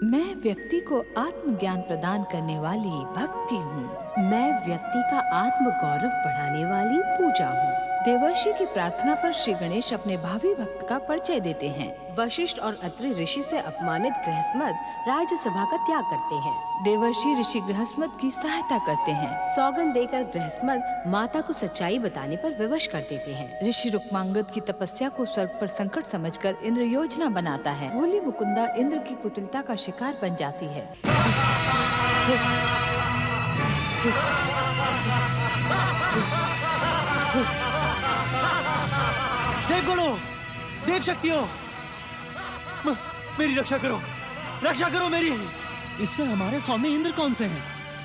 मैं व्यक्ति को आत्मज्ञान प्रदान करने वाली भक्ति हूँ। मैं व्यक्ति का आत्म गौरव बढ़ाने वाली पूजा हूँ। देवर्षि की प्रार्थना पर श्री गणेश अपने भावी भक्त का परिचय देते हैं। वशिष्ठ और अत्रि ऋषि से अपमानित गृहस्मद राज्यसभा का त्याग करते हैं। देवर्षि ऋषि गृहस्मद की सहायता करते हैं। सौगंध देकर गृहस्मद माता को सच्चाई बताने पर विवश कर देते हैं। ऋषि रुक्मांगद की तपस्या को स्वर्ग पर संकट समझकर इंद्र योजना बनाता है। भोली मुकुंदा इंद्र की कुटिलता का शिकार बन जाती है। देव गुणों, देव शक्तियों, मेरी रक्षा करो मेरी। इसमें हमारे स्वामी इंद्र कौन से हैं?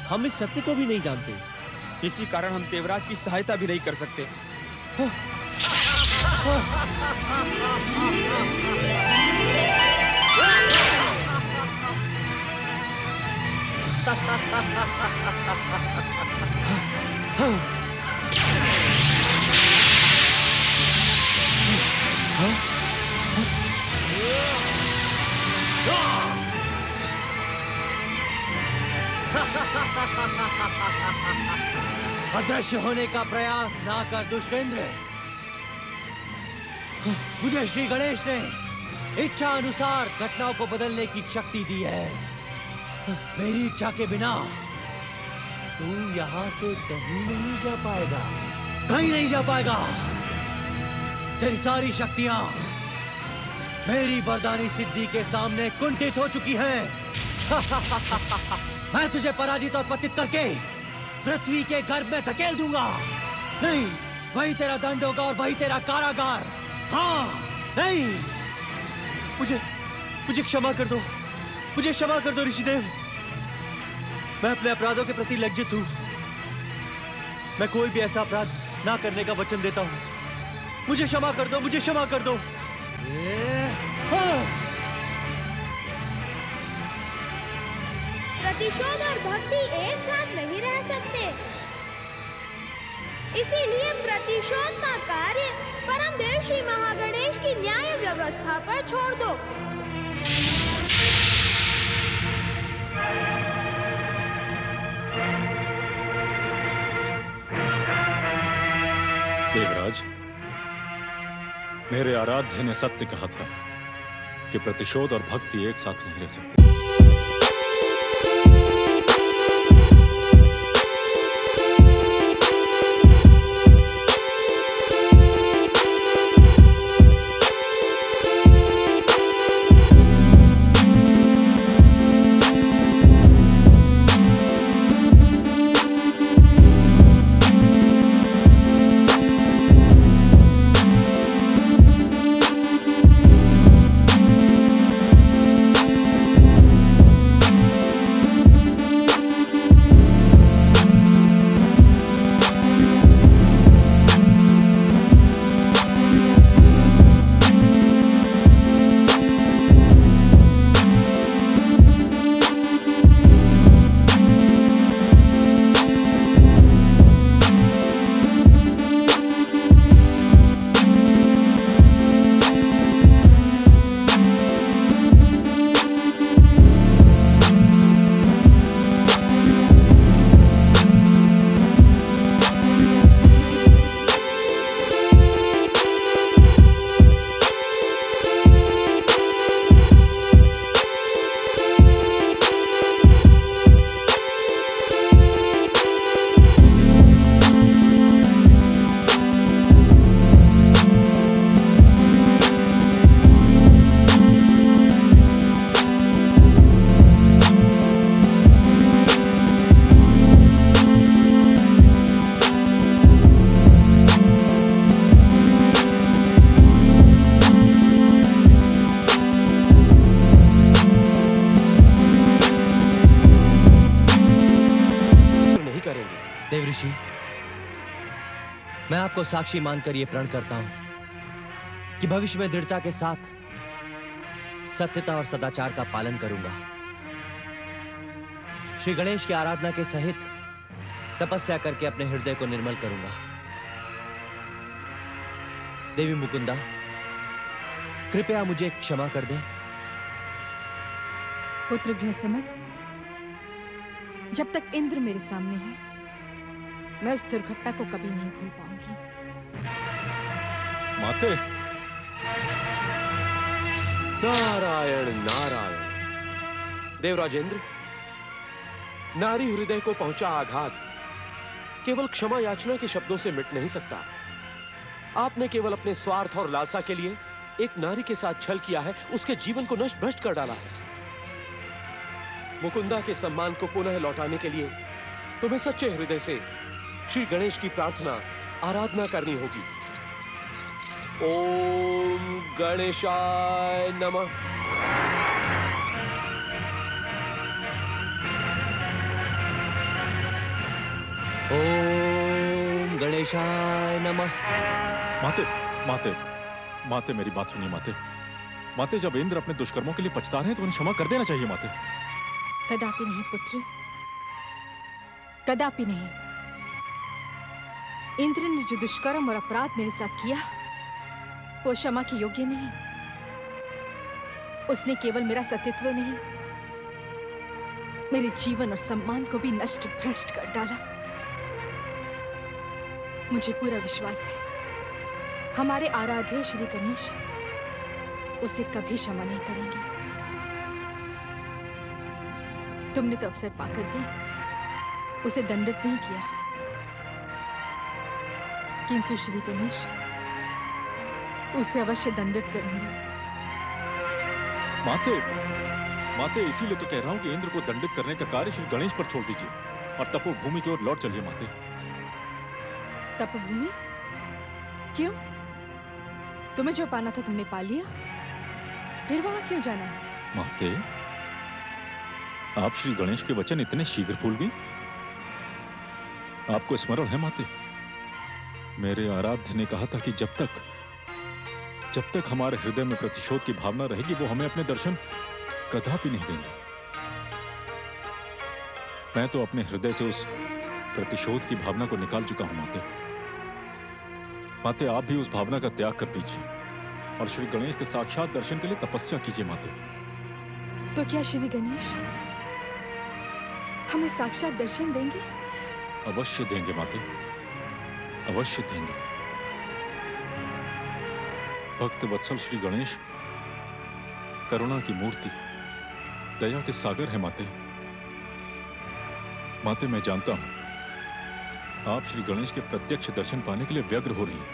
हम इस सत्य को भी नहीं जानते। इसी कारण हम देवराज की सहायता भी नहीं कर सकते। अदृश्य होने का प्रयास ना कर दुष्टेंद्र। मुझे श्री गणेश ने इच्छा अनुसार घटनाओं को बदलने की शक्ति दी है। मेरी इच्छा के बिना तू यहाँ से कहीं नहीं जा पाएगा, कहीं नहीं जा पाएगा। तेरी सारी शक्तियां मेरी वरदानी सिद्धि के सामने कुंठित हो चुकी हैं। मैं तुझे पराजित और पतित करके पृथ्वी के गर्भ में धकेल दूंगा। नहीं, वही तेरा दंड होगा और वही तेरा कारागार। हाँ, नहीं, मुझे क्षमा कर दो, मुझे क्षमा कर दो ऋषिदेव। मैं अपने अपराधों के प्रति लज्जित हूँ। मैं कोई भी ऐसा अपराध ना करने का वचन देता हूँ। मुझे क्षमा कर दो, मुझे क्षमा कर दो। प्रतिशोध और भक्ति एक साथ नहीं रह सकते। इसीलिए प्रतिशोध का कार्य परम देव श्री महागणेश की न्याय व्यवस्था पर छोड़ दो। देवराज, मेरे आराध्य ने सत्य कहा था कि प्रतिशोध और भक्ति एक साथ नहीं रह सकते। देव ऋषि, मैं आपको साक्षी मानकर यह प्रण करता हूं कि भविष्य में दृढ़ता के साथ सत्यता और सदाचार का पालन करूंगा। श्री गणेश की आराधना के सहित तपस्या करके अपने हृदय को निर्मल करूंगा। देवी मुकुंदा, कृपया मुझे क्षमा कर दें। पुत्र गृहसमत, जब तक इंद्र मेरे सामने है, मैं उस दुर्घटना को कभी नहीं भूल पाऊंगी। माते, नारायण नारायण। देवराजेंद्र, नारी हृदय को पहुंचा आघात केवल क्षमा याचना के शब्दों से मिट नहीं सकता। आपने केवल अपने स्वार्थ और लालसा के लिए एक नारी के साथ छल किया है, उसके जीवन को नष्ट भ्रष्ट कर डाला है। मुकुंदा के सम्मान को पुनः लौटाने के लिए तुम्हें सच्चे हृदय से श्री गणेश की प्रार्थना आराधना करनी होगी। ओम गणेशाय नमः। ओम गणेशाय नमः। माते, माते, माते मेरी बात सुनिए माते। माते, जब इंद्र अपने दुष्कर्मों के लिए पछता रहे हैं तो उन्हें क्षमा कर देना चाहिए माते। कदापि नहीं पुत्र, कदापि नहीं। इंद्र ने जो दुष्कर्म और अपराध मेरे साथ किया वो क्षमा के योग्य नहीं। उसने केवल मेरा सतीत्व नहीं, मेरे जीवन और सम्मान को भी नष्ट भ्रष्ट कर डाला। मुझे पूरा विश्वास है हमारे आराध्य श्री गणेश उसे कभी क्षमा नहीं करेंगे। तुमने तो अवसर पाकर भी उसे दंडित नहीं किया, किंतु श्री गणेश उसे अवश्य दंडित करेंगे। माते, माते, इसीलिए तो कह रहा हूं कि इंद्र को दंडित करने का कार्य श्री गणेश पर छोड़ दीजिए और तपोभूमि की ओर लौट चलिए माते। तपोभूमि? क्यों? तुम्हें जो पाना था तुमने पा लिया, फिर वहां क्यों जाना है? माते, आप श्री गणेश के वचन इतने शीघ्र भूल गई? आपको स्मरण है माते, मेरे आराध्य ने कहा था कि जब तक हमारे हृदय में प्रतिशोध की भावना रहेगी वो हमें अपने दर्शन कदापि नहीं देंगे। मैं तो अपने हृदय से उस प्रतिशोध की भावना को निकाल चुका हूं माते। माते, आप भी उस भावना का त्याग कर दीजिए और श्री गणेश के साक्षात दर्शन के लिए तपस्या कीजिए माते। तो क्या श्री गणेश हमें साक्षात दर्शन देंगे? अवश्य देंगे माते, अवश्य देंगे। भक्त वत्सल श्री गणेश करुणा की मूर्ति, दया के सागर है माते। माते, मैं जानता हूं आप श्री गणेश के प्रत्यक्ष दर्शन पाने के लिए व्यग्र हो रही हैं।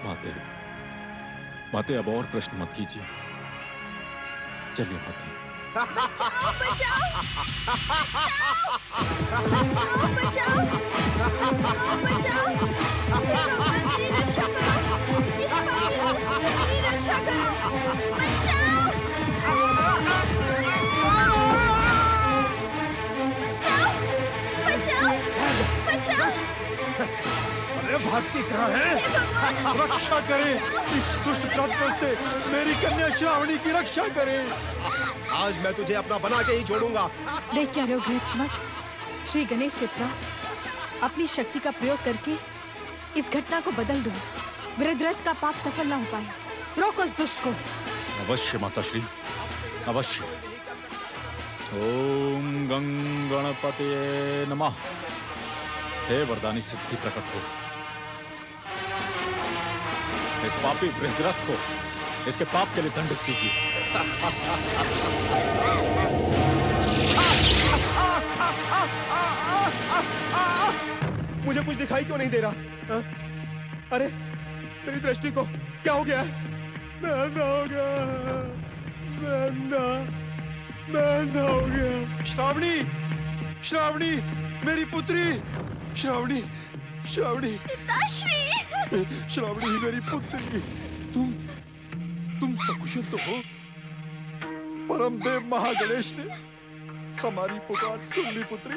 माते, माते, अब और प्रश्न मत कीजिए, चलिए माते। बचाओ बचाओ बचाओ बचाओ बचाओ बचाओ, हे भगवान मेरी रक्षा करो, इस पापी दुष्ट से मेरी रक्षा करो, बचाओ बचाओ बचाओ बचाओ। अरे भागती कहाँ है? रक्षा करें इस दुष्ट प्रार्थना से, मेरी कन्या श्रावणी की रक्षा करें। आज मैं तुझे अपना बना के ही छोड़ूंगा। देख क्या रहे हो गृहस्मत, श्री गणेश से प्राप्त अपनी शक्ति का प्रयोग करके इस घटना को बदल दो। वृद्धरथ का पाप सफल ना हो पाए। रोको उस दुष्ट को। अवश्य माता श्री, अवश्य। ओम गंग गणपतये नमः। हे वरदानी सिद्धि प्रकट हो, इस पापी वृद्धरथ को इसके पाप के लिए दंडित कीजिए। मुझे कुछ दिखाई क्यों नहीं दे रहा? हा? अरे मेरी दृष्टि को क्या हो गया? मैं अंधा हो गया, मैं अंधा हो गया। श्रावणी, श्रावणी मेरी पुत्री, श्रावणी, श्रावणी, पिताश्री, श्रावणी मेरी पुत्री, तुम सकुशल तो हो? परमदेव महागणेश ने हमारी पुकार सुन ली पुत्री।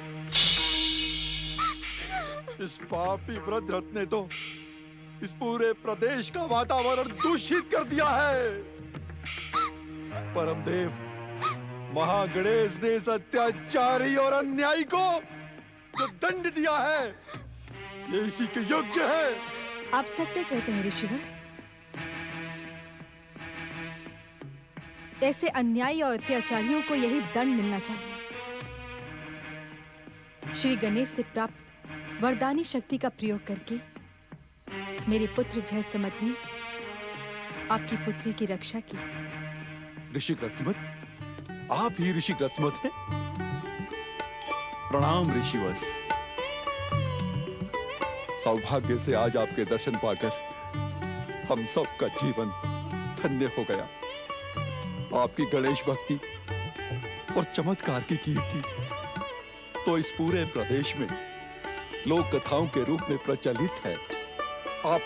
इस पापी वृद्धरथ ने तो इस पूरे प्रदेश का वातावरण दूषित कर दिया है। परमदेव महागणेश ने इस अत्याचारी और अन्यायी को जो दंड दिया है ये इसी के योग्य है। आप सत्य कहते हैं ऋषिवर। ऐसे अन्यायी और अत्याचारियों को यही दंड मिलना चाहिए। श्री गणेश से प्राप्त वरदानी शक्ति का प्रयोग करके मेरे पुत्र गृहसमत ने आपकी पुत्री की रक्षा की। ऋषि ग्रत्समत, आप ही ऋषि ग्रत्समत हैं? प्रणाम ऋषिवर। सौभाग्य से आज आपके दर्शन पाकर हम सबका जीवन धन्य हो गया। आपकी गणेश भक्ति और चमत्कार की कीर्ति तो इस पूरे प्रदेश में लोक कथाओं के रूप में प्रचलित है। आप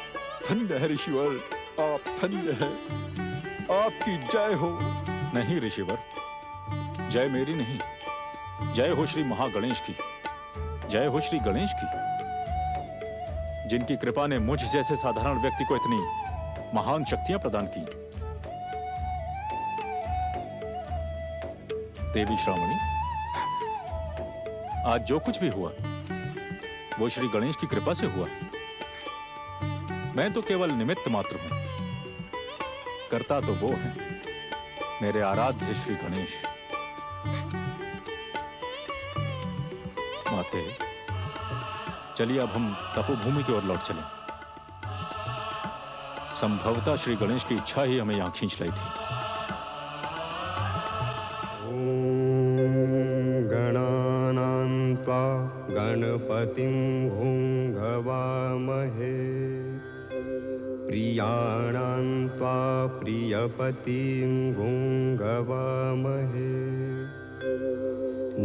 धन्य है ऋषिवर, आप धन्य है। आपकी जय हो। नहीं ऋषिवर, जय मेरी नहीं, जय हो श्री महागणेश की, जय हो श्री गणेश की, जिनकी कृपा ने मुझ जैसे साधारण व्यक्ति को इतनी महान शक्तियां प्रदान की। देवी श्रावणी, आज जो कुछ भी हुआ वो श्री गणेश की कृपा से हुआ। मैं तो केवल निमित्त मात्र हूं, करता तो वो है मेरे आराध्य श्री गणेश। माते, चलिए अब हम तपोभूमि की ओर लौट चलें। संभवतः श्री गणेश की इच्छा ही हमें यहां खींच लाई थी। गणानां त्वा गणपतिं भुङ्गवामहे प्रियाणां त्वा प्रियपतिं भुङ्गवामहे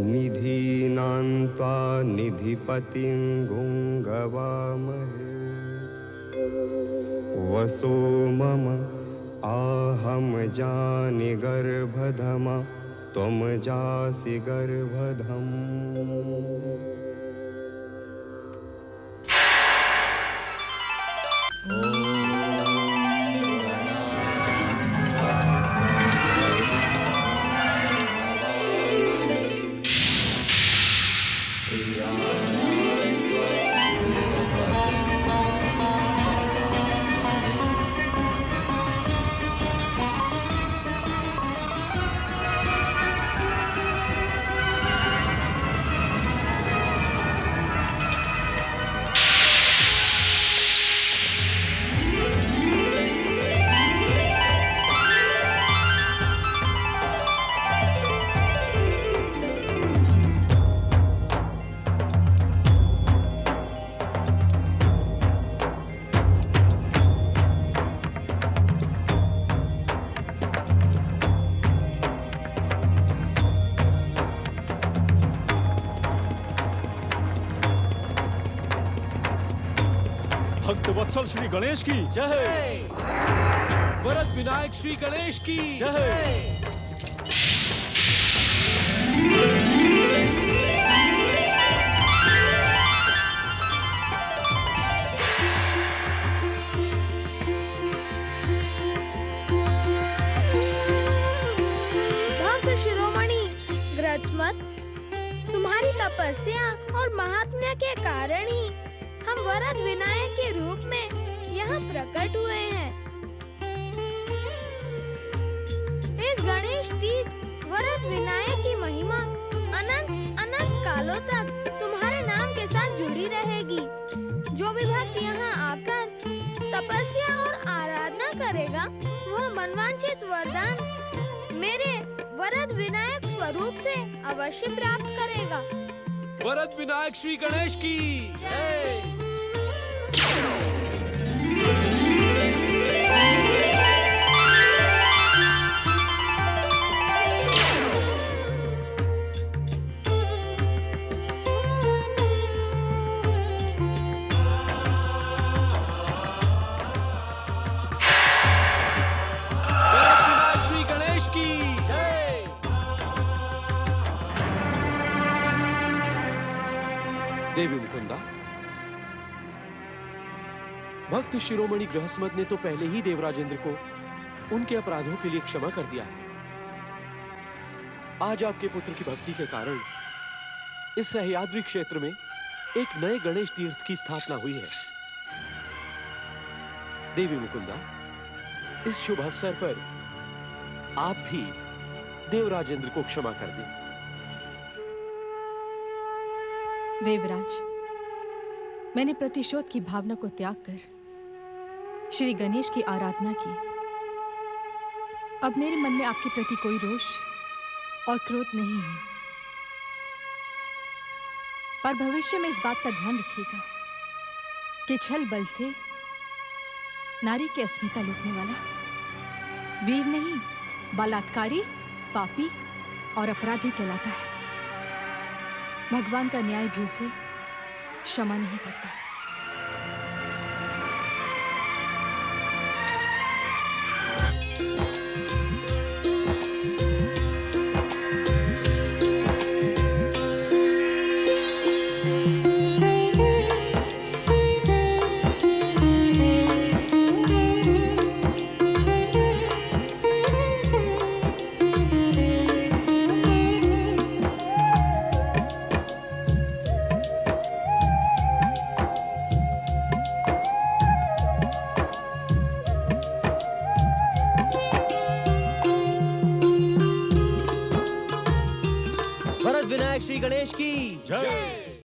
निधीनां त्वा निधिपतिं भुङ्गवामहे वसो मम आहम जानि गर्भधमा त्वं जासि गर्भधम्। भक्त वत्सल श्री गणेश की जय। वरद विनायक श्री गणेश की जय। भक्त शिरोमणि ग्रत्समत, तुम्हारी तपस्या और महात्म्य के कारण ही हम वरद विनायक के रूप में यहाँ प्रकट हुए हैं। इस गणेश तीर्थ वरद विनायक की महिमा अनंत अनंत कालों तक तुम्हारे नाम के साथ जुड़ी रहेगी। जो भी भक्त यहाँ आकर तपस्या और आराधना करेगा वह मनवांछित वरदान मेरे वरद विनायक स्वरूप से अवश्य प्राप्त करेगा। वरद विनायक श्री गणेश की जय। श्री गणेश की जय। देवी मुकुंदा, भक्त शिरोमणि गृहस्मत ने तो पहले ही देवराजेंद्र को उनके अपराधों के लिए क्षमा कर दिया है। आज आपके पुत्र की भक्ति के कारण इस सह्याद्री क्षेत्र में एक नए गणेश तीर्थ की स्थापना हुई है। देवी मुकुंदा, इस शुभ अवसर पर आप भी देवराज इंद्र को क्षमा कर दे। देवराज, मैंने प्रतिशोध की भावना को त्याग कर श्री गणेश की आराधना की। अब मेरे मन में आपके प्रति कोई रोष और क्रोध नहीं है। पर भविष्य में इस बात का ध्यान रखिएगा कि छल बल से नारी की अस्मिता लूटने वाला वीर नहीं, बलात्कारी, पापी और अपराधी कहलाता है। भगवान का न्याय भी उसे क्षमा नहीं करता। वरद विनायक श्री गणेश की जय।